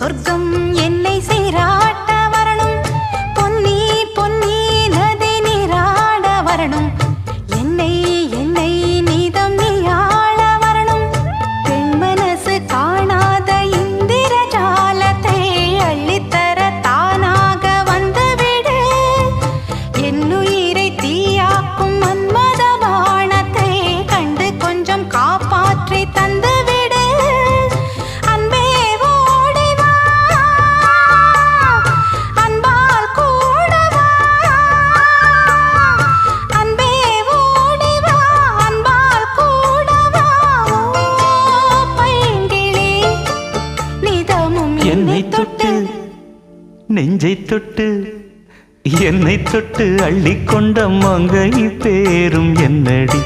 சொர்க்கம் என்னை சீராட்ட வரணும், பொன்னி பொன்னி நதி நீராட வரணும், என்னை என்னை நீதம் நீயாள வரணும். பெண் மனசு காணாத இந்திர ஜாலத்தை அள்ளித்தர தானாக வந்துவிடு. என்னுயிரை தீயாக்கும் மன்மத பாணத்தை கண்டு கொஞ்சம் காப்பாற்றி தந்துவிடு. அன்பே ஓடி வா, அன்பால் கூட வா. அன்பே ஓடி வா, அன்பால் கூட வா. ஓ பைங்கிளி, நிதமும் என்னை தொட்டு நெஞ்சை தொட்டு என்னை தொட்டு அள்ளிக்கொண்ட மங்கை பேரும் என்னடி.